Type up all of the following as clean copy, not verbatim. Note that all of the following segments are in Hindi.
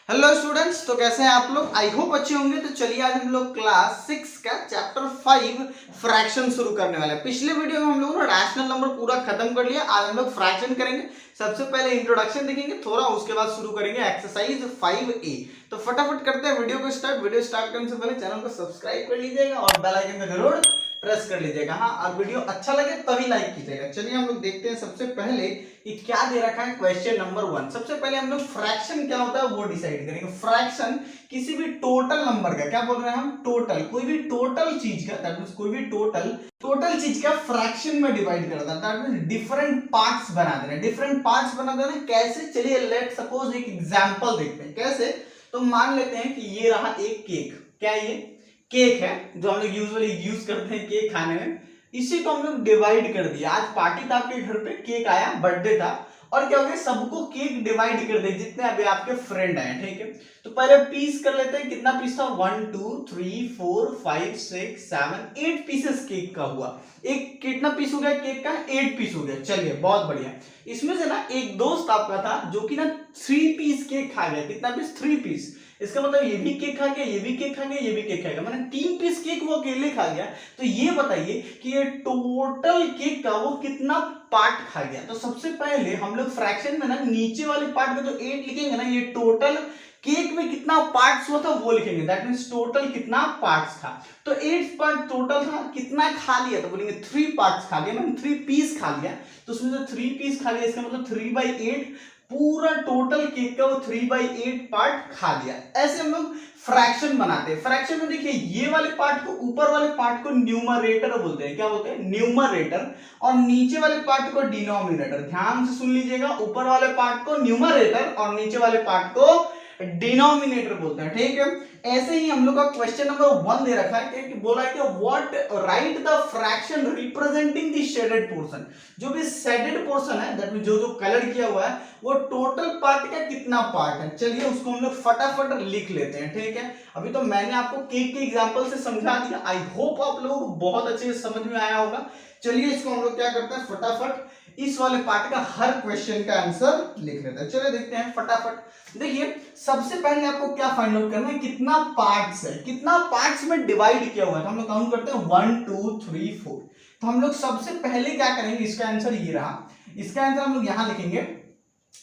हेलो स्टूडेंट्स, तो कैसे हैं आप लोग। आई होप अच्छे होंगे। तो चलिए आज हम लोग क्लास 6 का चैप्टर 5 फ्रैक्शन शुरू करने वाले हैं। पिछले वीडियो में हम लोगों ने रैशनल नंबर पूरा खत्म कर लिया। आज हम लोग फ्रैक्शन करेंगे। सबसे पहले इंट्रोडक्शन देखेंगे थोड़ा, उसके बाद शुरू करेंगे एक्सरसाइज 5A। तो फटाफट करते हैं वीडियो को स्टार्ट। वीडियो स्टार्ट करने से पहले चैनल को सब्सक्राइब कर लीजिएगा और बेल आइकन को जरूर प्रेस कर लीजिएगा। हाँ, और वीडियो अच्छा लगे तभी लाइक कीजिएगा। चलिए हम लोग देखते हैं सबसे पहले कि क्या दे रखा है क्वेश्चन नंबर 1। सबसे पहले हम लोग फ्रैक्शन क्या होता है वो डिसाइड करेंगे। फ्रैक्शन किसी भी टोटल नंबर का, क्या बोल रहे हैं हम, टोटल, कोई भी टोटल चीज का, दैट मींस कोई भी टोटल चीज का फ्रैक्शन में डिवाइड करता है। दैट मींस डिफरेंट पार्ट्स बना देना। डिफरेंट पार्ट्स बना देना कैसे, चलिए लेट सपोज एक एग्जांपल देखते हैं कैसे। तो मान लेते हैं कि ये रहा एक केक। क्या ये केक है जो हम लोग यूजुअली यूज करते हैं केक खाने में। इसी को हम लोग डिवाइड कर दिया। आज पार्टी था आपके घर पे, केक आया, बर्थडे था, और क्या हो गया, सबको केक डिवाइड कर दे जितने अभी आपके फ्रेंड आए। ठीक है, तो पहले पीस कर लेते हैं। कितना पीस था, 1 2 3 4 5 6 7 8 पीसेस केक का हुआ। एक कितना पीस हो गया केक का, 8 पीस हो गया। चलिए बहुत बढ़िया। इसमें से ना एक दोस्त आपका था जो कि ना 3 पीस केक खा गया। कितना पीस, 3 पीस। इसका मतलब ये भी केक खा गया, ये भी केक खा गया, ये भी केक खा गया, मैंने 3 पीस केक वो अकेले खा गया। तो ये बताइए कि ये टोटल केक का वो कितना पार्ट खा गया। तो सबसे पहले हम लोग फ्रैक्शन में ना नीचे वाले पार्ट में जो 8 लिखेंगे ना, ये टोटल केक में कितना पार्ट्स हुआ था वो लिखेंगे। दैट मींस टोटल कितना पार्ट्स था। तो 8 पार्ट टोटल था, कितना खा लिया, तो बोलेंगे 3 पार्ट्स खा लिया, मैंने 3 पीस खा लिया। तो उसमें से 3 पीस खा लिया, इसका मतलब 3/8 पूरा टोटल केक का वो 3/8 पार्ट खा लिया। ऐसे हम लोग फ्रैक्शन बनाते हैं। फ्रैक्शन में देखिए ये वाले पार्ट को, ऊपर वाले पार्ट को न्यूमरेटर बोलते हैं। क्या बोलते हैं, न्यूमरेटर। और नीचे वाले पार्ट को डिनोमिनेटर। ध्यान से सुन लीजिएगा, ऊपर वाले पार्ट को न्यूमरेटर और नीचे वाले पार्ट को डिनोमिनेटर बोलते हैं। ठीक है, ऐसे ही हम लोग का क्वेश्चन नंबर 1 दे रखा है कि बोला है कि what right the fraction representing the shaded portion. जो भी शेडेड पोर्शन है, दैट मींस जो जो कलर किया हुआ है, वो टोटल पार्ट का कितना पार्ट है। चलिए उसको हम लोग फटाफट लिख लेते हैं। ठीक है, अभी तो मैंने आपको केक के एग्जांपल से समझा दिया। आई होप आप लोगों को बहुत अच्छे से समझ में आया होगा। चलिए इसको हम लोग क्या करते हैं, फटाफट इस वाले पार्ट का हर क्वेश्चन का आंसर लिख लेते हैं। चलिए देखते हैं फटाफट। देखिए सबसे पहले आपको क्या फाइंड आउट करना है, कितना पार्ट्स है, कितना पार्ट्स में डिवाइड किया हुआ है। तो हम लोग काउंट करते हैं 1 2 3 4। तो हम लोग सबसे पहले क्या करेंगे, इसका आंसर ये रहा। इसका आंसर हम लोग यहां लिखेंगे।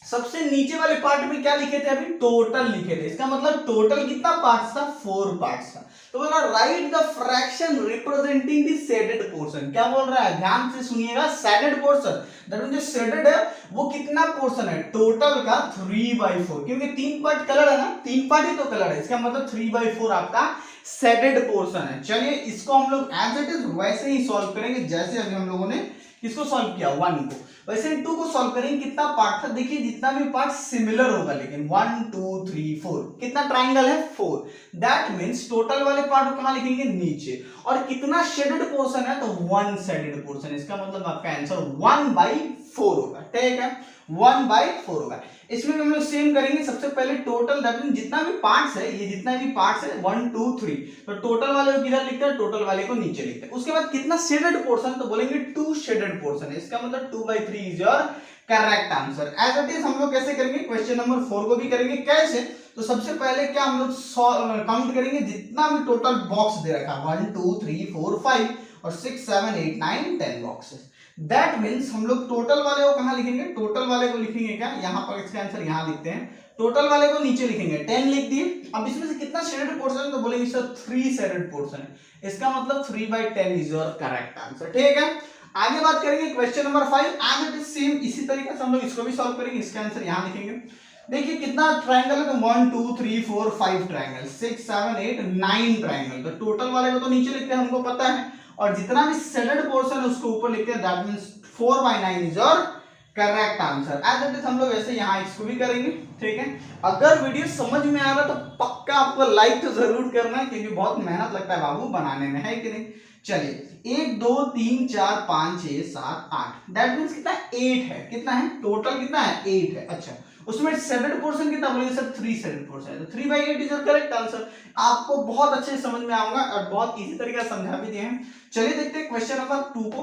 सबसे नीचे वाले पार्ट में क्या लिखे थे, अभी टोटल लिखे थे। इसका मतलब टोटल कितना पार्ट्स था, 4 पार्ट्स था। तो बोला right the fraction representing the shaded portion. क्या बोल रहा है, ध्यान से सुनिएगा। शेडेड पोर्शन, दैट मींस जो शेडेड है वो कितना पोर्शन है, टोटल का 3/4। क्योंकि 3 पार्ट कलर है ना, 3 पार्ट ही तो कलर है, इसका मतलब 3/4 आपका शेडेड पोर्शन है। चलिए इसको हम लोग एज इट इज वैसे ही सॉल्व करेंगे जैसे अभी हम लोगों ने किसको सॉल्व किया, 1 को। वैसे 2 को सॉल्व करेंगे। कितना पार्ट था, देखिए जितना भी पार्ट सिमिलर होगा, लेकिन 1 2 3 4 कितना ट्राइंगल है, 4। दैट मींस टोटल वाले पार्ट को कहां लिखेंगे, नीचे। और कितना शेडेड पोर्शन है, तो 1 शेडेड पोर्शन। इसका मतलब आपका आंसर 1/4 होगा। ठीक है, 1/4 होगा। इसमें हम लोग सेम करेंगे। सबसे पहले टोटल, दैट मींस जितना भी पार्ट्स है, ये जितना भी पार्ट्स है 1 2 3, तो टोटल वाले को किधर लिखते हैं, टोटल वाले को नीचे लिखते हैं। उसके बाद कितना शेडेड पोर्शन, तो बोलेंगे 2 शेडेड पोर्शन है। इसका मतलब 2/3 is your correct answer. As it is हम लोग कैसे करेंगे, क्वेश्चन नंबर 4 को भी करेंगे। कैसे, तो सबसे पहले क्या हम लोग काउंट करेंगे जितना भी टोटल बॉक्स दे रखा है, 1 2 3 4 5 और 6 7 8 9 10 बॉक्सेस। दैट मींस हम लोग टोटल वाले को कहां लिखेंगे, टोटल वाले को लिखेंगे क्या, यहां पर। इसका आंसर यहां लिखते हैं। टोटल वाले को नीचे लिखेंगे, 10 लिख दिए। अब इसमें से कितना शेडेड पोर्शन है, तो बोलेंगे सर 3 शेडेड पोर्शन है। इसका मतलब 3/10 इज योर करेक्ट आंसर। ठीक है, आगे बात करेंगे question number 5। As it is same इसी तरीके से हम लोग इसको भी सॉल्व करेंगे। इसका आंसर यहां लिखेंगे। देखिए कितना ट्रायंगल है, तो 1 2 3 4 5 ट्रायंगल, 6 7 8 9 ट्रायंगल। तो टोटल वाले को तो नीचे लिखते हैं, हमको पता है, और जितना भी शेडेड पोर्शन है उसको ऊपर लिखते हैं। That means 4/9 is your correct answer. As it is हम लोग ऐसे यहाँ इसको भी करेंगे। ठीक है, अगर वीडियो समझ में आ रहा तो पक्का आपको लाइक तो जरूर करना है, क्योंकि बहुत मेहनत लगता है बाबू बनाने में, है कि नहीं। चलिए 1 2 3 4 5 6 7 8, दैट मींस कितना, 8 है। कितना है टोटल, कितना है, 8 है। अच्छा, उसमें शेडेड पोर्शन कितना, बोलेंगे सर 3 शेडेड पोर्शन है। तो 3/8 इज योर करेक्ट आंसर। आपको बहुत अच्छे से समझ में आऊंगा और बहुत इजी तरीके से समझा भी दिए हैं। चलिए देखते हैं क्वेश्चन नंबर 2 को।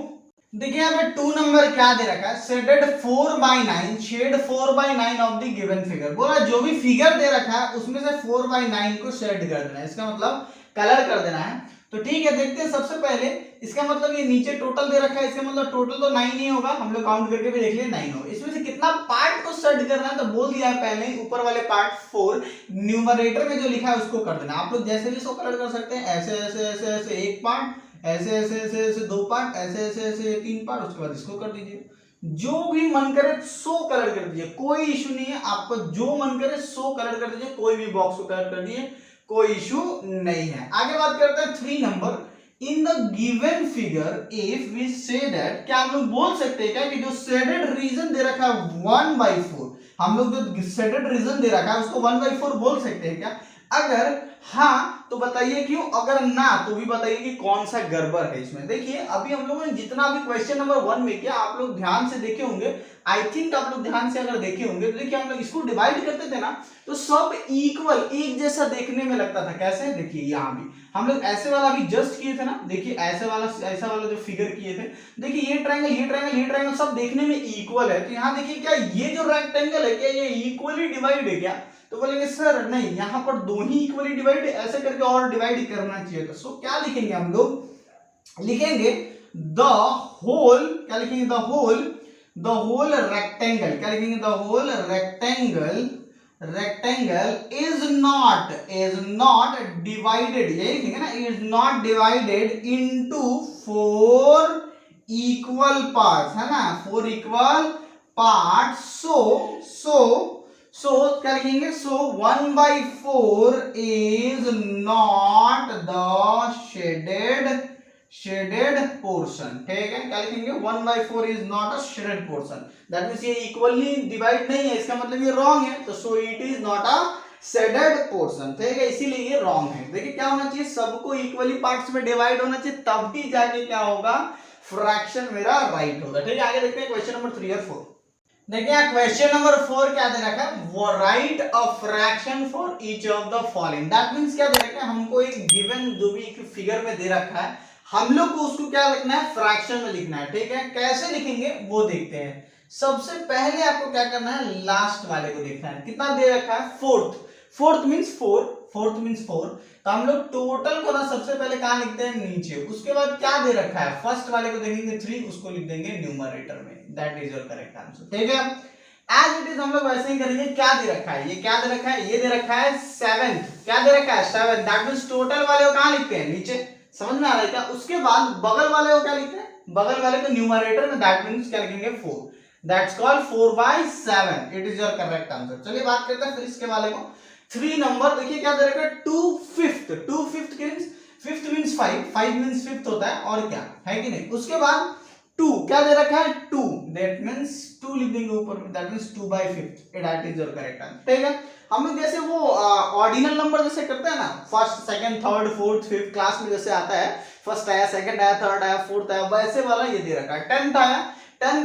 देखिए यहाँ पे 2 नंबर क्या दे रखा है, shaded 4/9, shade 4/9 of the given figure. बोला जो भी फिगर दे रखा है उसमें से 4/9 को शेड कर देना है, इसका मतलब कलर कर देना है। तो ठीक है, देखते हैं सबसे पहले इसका मतलब ये नीचे टोटल दे रखा है, इसका मतलब टोटल तो 9 ही होगा, हम लोग काउंट करके भी देख लिए 9 होगा। इसमें से कितना पार्ट को शेड करना है तो बोल दिया है पहले ही, ऊपर वाले पार्ट 4, न्यूमरेटर में जो लिखा है उसको कर देना। आप लोग जैसे भी इसको कलर कर सकते हैं, ऐसे ऐसे ऐसे ऐसे एक पार्ट, ऐसे ऐसे ऐसे ऐसे दो पार्ट, ऐसे ऐसे ऐसे तीन पार्ट, उसके बाद इसको कर दीजिए। जो भी मन करे सो कलर कर दीजिए, कोई इशू नहीं है, आपको जो मन करे सो कलर कर दीजिए, कोई भी बॉक्स को कलर कर दीजिए, कोई इशू नहीं है। आगे बात करते हैं 3 number. In the given figure if we say that, क्या हम लोग बोल सकते हैं क्या कि जो शेडेड रीजन दे रखा है 1/4, हम लोग जो शेडेड रीजन दे रखा है उसको 1/4 बोल सकते हैं क्या? अगर हाँ तो बताइए क्यों, अगर ना तो भी बताइए कि कौन सा गड़बड़ है इसमें। देखिए अभी हम लोगों ने जितना भी क्वेश्चन नंबर 1 में किया, आप लोग ध्यान से देखे होंगे, आई थिंक आप लोग ध्यान से अगर देखे होंगे तो देखिए हम लोग इसको डिवाइड करते थे ना तो सब इक्वल एक जैसा देखने में लगता था। कैसे, देखिए यहाँ भी हम लोग ऐसे वाला भी जस्ट किए थे ना, देखिए ऐसे वाला ऐसा वाला जो फिगर किए थे, देखिए ये ट्रायंगल ये ट्रायंगल ये ट्रायंगल सब देखने में इक्वल है। तो यहाँ देखिए क्या ये जो रेक्टेंगल है क्या ये इक्वली डिवाइड है क्या? तो बोलेंगे सर नहीं, यहाँ पर दो ही इक्वली डिवाइड, ऐसे करके और डिवाइड करना चाहिए था। सो क्या लिखेंगे हम लोग, लिखेंगे द होल, क्या लिखेंगे द होल रेक्टेंगल, क्या लिखेंगे the whole rectangle is not divided, यही लिखेंगे ना, is not divided into 4 equal parts, है ना, 4 इक्वल पार्ट्स। सो क्या लिखेंगे, so 1/4 is not the shaded portion. ठीक है, क्या लिखेंगे 1/4 is not a shaded portion, that means ये इक्वली डिवाइड नहीं है, इसका मतलब ये रॉन्ग है। तो so it is not a shaded portion, ठीक है, इसीलिए ये रॉन्ग है। देखिए क्या होना चाहिए, सबको इक्वली पार्ट्स में डिवाइड होना चाहिए, तब ही जाके क्या होगा, फ्रैक्शन मेरा राइट होगा। ठीक है, आगे देखते हैं क्वेश्चन नंबर 3 और 4। देखिए क्वेश्चन नंबर 4 क्या दे रखा है, वो right a fraction for each of the following. That means क्या दे रखा है, हमको एक गिवन जो भी एक फिगर में दे रखा है, हम लोग को उसको क्या लिखना है, फ्रैक्शन में लिखना है। ठीक है, कैसे लिखेंगे वो देखते हैं। सबसे पहले आपको क्या करना है, लास्ट वाले को देखना है, कितना दे रखा है, फोर्थ मींस 4, तो हम लोग टोटल को ना सबसे पहले कहां लिखते हैं, नीचे। उसके बाद क्या दे रखा है, फर्स्ट वाले को देखेंगे 3, उसको लिख देंगे न्यूमरेटर में। That is your correct answer. ठीक है, एज इट इज हम लोग वैसे ही करेंगे। क्या दे रखा है, ये क्या दे रखा है, ये दे रखा है 7, क्या दे रखा है 7, दैट मींस टोटल वाले को कहां लिखते हैं, नीचे। समझ में आ रहा है क्या? उसके बाद बगल वाले को क्या लिखते हैं, बगल वाले को न्यूमरेटर में, दैट मींस क्या लिखेंगे 4, that's called 4/7। It is your correct answer. चलिए बात करते हैं फिर इसके वाले को। 3 नंबर देखिए क्या दे रखा है, 2/5 मींस 5 मींस 5th होता है, और क्या है कि नहीं। उसके बाद 2 क्या दे रखा है, 2, दैट मींस 2 लिख देंगे ऊपर में, that means 2/5, that is your correct answer. ठीक है, हम लोग जैसे वो ऑर्डिनल नंबर जैसे करते हैं ना, first second third fourth fifth, class में जैसे आता है, फर्स्ट आया, सेकंड आया, थर्ड आया, फोर्थ आया, वैसे वाला ये दे रखा है। 10th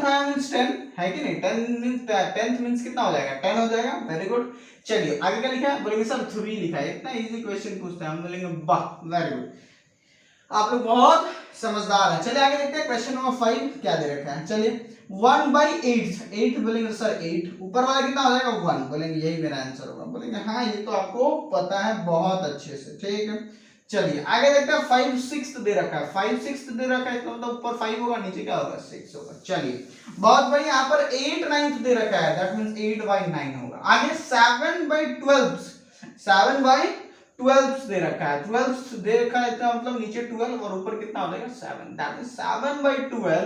आया मींस 10 है कि नहीं, 10th मींस कितना हो जाएगा, 10 हो जाएगा। Very good. चलिए आगे क्या लिखा है, बोलेंगे सर 3 लिखा है, इतना इजी क्वेश्चन पूछते हैं हम, बोलेंगे वाह वेरी गुड, आप लोग बहुत समझदार हैं। चलिए आगे देखते हैं क्वेश्चन नंबर 5 क्या दे रखा है। चलिए 1/8 बोलेंगे सर 8, ऊपर वाला कितना हो जाएगा 1, बोलेंगे यही मेरा आंसर होगा। बोलेंगे हाँ ये तो आपको पता है बहुत अच्छे से। ठीक है, चलिए आगे देखते हैं 5/6 दे रखा है, 5/6 दे रखा है, मतलब ऊपर 5 होगा, नीचे क्या होगा 6 होगा। चलिए बहुत बढ़िया, यहाँ पर 8/9 दे रखा है, दैट मींस 8/9 होगा। आगे 7/12 दे रखा है, 12 दे रखा है, इसका मतलब नीचे 12 और ऊपर कितना हो जाएगा 7, that is 7/12,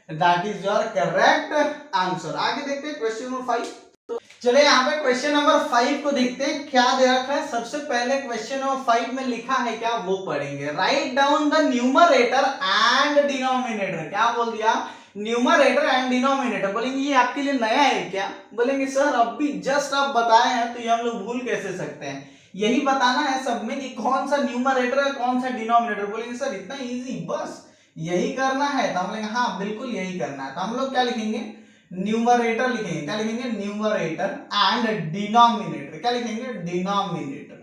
that is your correct answer. आगे देखते हैं क्वेश्चन नंबर 5। तो चलिए यहाँ पे क्वेश्चन नंबर 5 को देखते हैं क्या दे रखा है। सबसे पहले क्वेश्चन नंबर 5 में लिखा है क्या, वो पढ़ेंगे। Write down the numerator and denominator, क्या बोल दिया, न्यूमरेटर एंड डिनोमिनेटर। बोलेंगे ये आपके लिए नया है क्या, बोलेंगे सर अब भी जस्ट आप बताए हैं तो ये हम लोग भूल कैसे सकते हैं, यही बताना है सब में कि कौन सा न्यूमरेटर है कौन सा डिनोमिनेटर। बोलेंगे सर इतना इजी, बस यही करना है, तो हम बोलेंगे हाँ बिल्कुल यही करना है। तो हम लोग क्या लिखेंगे, न्यूमरेटर लिखेंगे, क्या लिखेंगे, न्यूमरेटर एंड डिनोमिनेटर, क्या लिखेंगे, डिनोमिनेटर।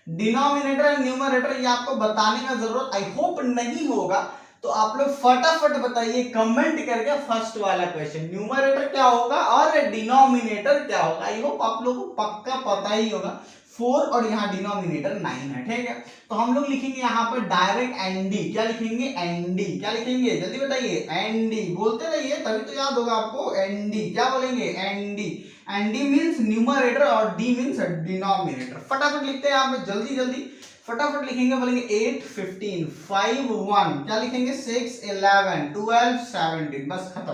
डिनोमिनेटर एंड न्यूमरेटर ये आपको बताने का जरूरत आई होप नहीं होगा, तो आप लोग फटाफट बताइए कमेंट करके फर्स्ट वाला क्वेश्चन, न्यूमरेटर क्या होगा और डिनोमिनेटर क्या होगा। आई होप आप लोगों को पक्का पता ही होगा। 4 और यहाँ डिनोमिनेटर 9 है, ठीक है। तो हम लोग लिखेंगे यहाँ पर डायरेक्ट एनडी, क्या लिखेंगे एनडी, क्या लिखेंगे जल्दी बताइए, एनडी बोलते रहिए तभी तो याद होगा आपको। एनडी क्या बोलेंगे, एनडी, एनडी मींस न्यूमरेटर और डी मींस डिनोमिनेटर। फटाफट लिखते हैं यहाँ पे, जल्दी जल्दी फटाफट लिखेंगे, बोलेंगे 8 15 5 1, क्या लिखेंगे 6 11 12 17, बस खत्म।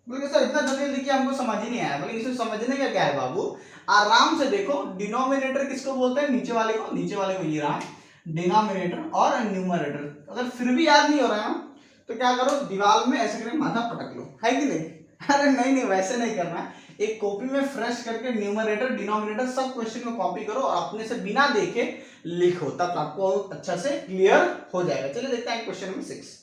बोलेंगे सर इतना जल्दी लिखिए हमको समझ ही नहीं आया। बोलेंगे इसे समझने का क्या है बाबू, आराम से देखो। डिनोमिनेटर किसको बोलते हैं, नीचे वाले को, नीचे वाले को ये रहा डिनोमिनेटर और न्यूमरेटर। अगर फिर भी याद नहीं हो रहा है तो क्या करो, दीवार में ऐसे करके माथा पटक लो, है कि नहीं। अरे नहीं नहीं वैसे नहीं करना है, एक कॉपी में फ्रेश करके न्यूमरेटर डिनोमिनेटर सब क्वेश्चन को कॉपी करो और अपने से बिना देखे लिखो, तब आपको अच्छा से क्लियर हो जाएगा। चलिए देखते हैं क्वेश्चन नंबर 6।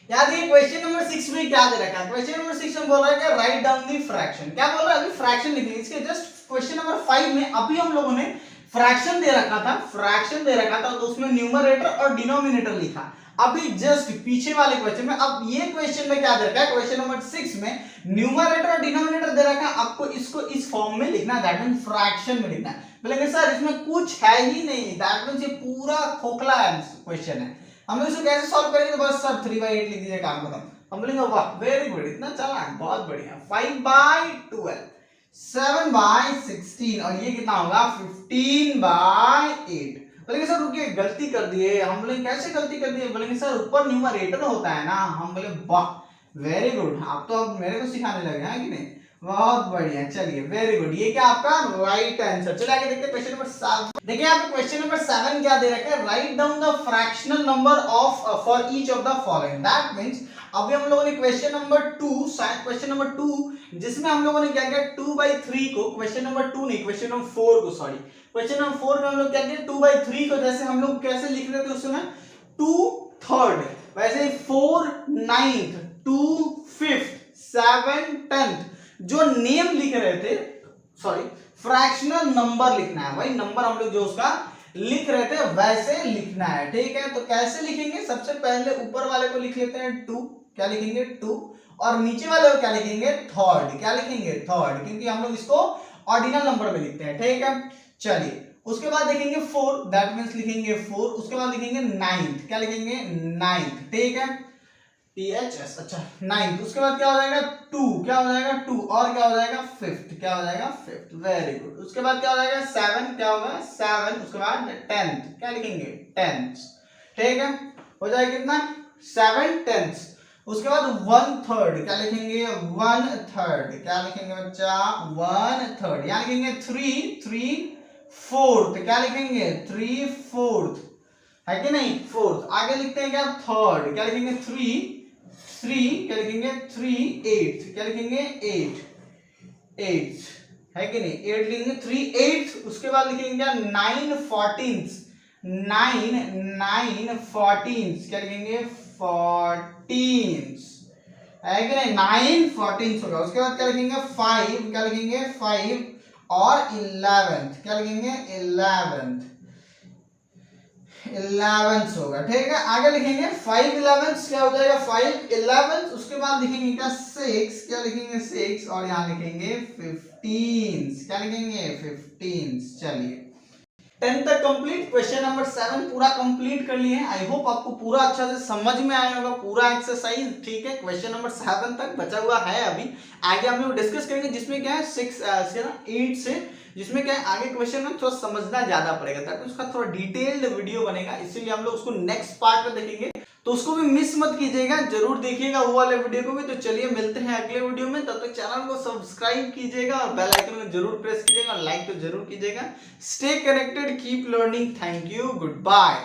याद है क्वेश्चन नंबर 6 में क्या दे रखा है, क्वेश्चन नंबर 6 में बोल रहा है कि राइट डाउन दी फ्रैक्शन। क्या बोल रहा है, अभी फ्रैक्शन लिखनी है। इसके जस्ट क्वेश्चन नंबर 5 में अभी हम लोगों ने फ्रैक्शन दे रखा था, फ्रैक्शन दे रखा था तो उसमें न्यूमरेटर और डिनोमिनेटर लिखा। अभी जस्ट पीछे वाले क्वेश्चन में, अब ये क्वेश्चन में क्या दे रखा है, क्वेश्चन नंबर 6 में न्यूमरेटर और डिनोमिनेटर दे रखा है, आपको इसको इस फॉर्म में लिखना, दैट मींस फ्रैक्शन में लिखना है। बोलेंगे सर इसमें कुछ है ही नहीं, दैट मींस ये पूरा खोखला क्वेश्चन है, हम इसको कैसे सॉल्व करेंगे। तो बस सर 3/8 लिख दीजिए, काम खत्म। हम बोलेंगे वाह वेरी गुड, इतना चला बहुत बढ़िया। 5/12 7/16 और ये कितना होगा 15/8। बोलेंगे सर रुकिए गलती कर दिए। हम बोलेंगे कैसे गलती कर दिए, बोलेंगे सर ऊपर न्यूमरेटर होता है ना। हम बोले वाह वेरी गुड, आप तो अब मेरे को सिखाने लगे हैं कि नहीं, बहुत बढ़िया। चलिए वेरी गुड, ये क्या आपका राइट आंसर। चलिए आगे देखते हैं क्वेश्चन नंबर 7। देखिए यहाँ पे क्वेश्चन नंबर 7 क्या दे रखा है, write down the fractional number of for each of the following. That means अभी हम लोगों ने क्वेश्चन नंबर 2, शायद क्वेश्चन नंबर 2 जिसमें हम लोगों ने क्या किया 2/3 को, क्वेश्चन नंबर 2 नहीं क्वेश्चन नंबर 4 को, सॉरी क्वेश्चन नंबर 4 में हम लोग क्या किया 2/3 को, जैसे हम लोग कैसे लिख रहे थे उस समय 2/3, वैसे ही 4/9 2/5 7/10 जो नेम लिख रहे थे, सॉरी फ्रैक्शनल नंबर लिखना है, वही नंबर हम लोग जो उसका लिख रहे थे वैसे लिखना है, ठीक है। तो कैसे लिखेंगे, सबसे पहले ऊपर वाले को लिख लेते हैं 2, क्या लिखेंगे 2, और नीचे वाले को क्या लिखेंगे थर्ड, क्या लिखेंगे थर्ड, क्योंकि हम लोग इसको ऑर्डिनल नंबर में लिखते हैं, ठीक है। चलिए उसके बाद देखेंगे 4, दैट मींस लिखेंगे 4, उसके बाद लिखेंगे 9th, क्या लिखेंगे 9th, ठीक है THS, अच्छा 9th। उसके बाद क्या हो जाएगा 2, क्या हो जाएगा 2, और क्या हो जाएगा 5th, क्या हो जाएगा 5th, वेरी गुड। उसके बाद क्या हो जाएगा 7, क्या होगा 7, उसके बाद 10th, क्या लिखेंगे 10th, ठीक है। हो जाएगा कितना 7/10। उसके बाद 1/3, क्या लिखेंगे 1/3, क्या लिखेंगे बच्चा 1/3, यहाँ लिखेंगे 3/4, क्या लिखेंगे 3/4, है कि नहीं 4th। आगे लिखते हैं क्या थर्ड, क्या लिखेंगे 3, क्या लिखेंगे 3/8, क्या लिखेंगे 8, है कि नहीं 8 लिखेंगे 3/8। उसके बाद लिखेंगे क्या 9/14, 9/14, क्या लिखेंगे 14, है कि नहीं 9/14 होगा। उसके बाद क्या लिखेंगे 5, क्या लिखेंगे 5 और 11th, क्या लिखेंगे 11th होगा, ठीक है। आगे लिखेंगे 5/11 क्या हो जाएगा 5/11। उसके बाद लिखेंगे क्या 6, क्या लिखेंगे 6, और यहाँ लिखेंगे 15, क्या लिखेंगे 15। चलिए 10 तक कंप्लीट, क्वेश्चन नंबर 7 पूरा कंप्लीट कर लिए। आई होप आपको पूरा अच्छा से समझ में आया होगा पूरा एक्सरसाइज, ठीक है। क्वेश्चन नंबर 7 तक बचा हुआ है, अभी आगे हम लोग डिस्कस करेंगे जिसमें क्या है 8 से, जिसमें क्या है आगे क्वेश्चन में थोड़ा समझना ज्यादा पड़ेगा, ताकि उसका थोड़ा डिटेल्ड वीडियो बनेगा, इसीलिए हम लोग उसको नेक्स्ट पार्ट में देखेंगे, तो उसको भी मिस मत कीजिएगा, जरूर देखिएगा वो वाले वीडियो को भी। तो चलिए मिलते हैं अगले वीडियो में, तब तक चैनल को सब्सक्राइब कीजिएगा और बेल आइकन को जरूर प्रेस कीजिएगा और लाइक तो जरूर कीजिएगा। Stay connected, keep learning, thank you, good bye.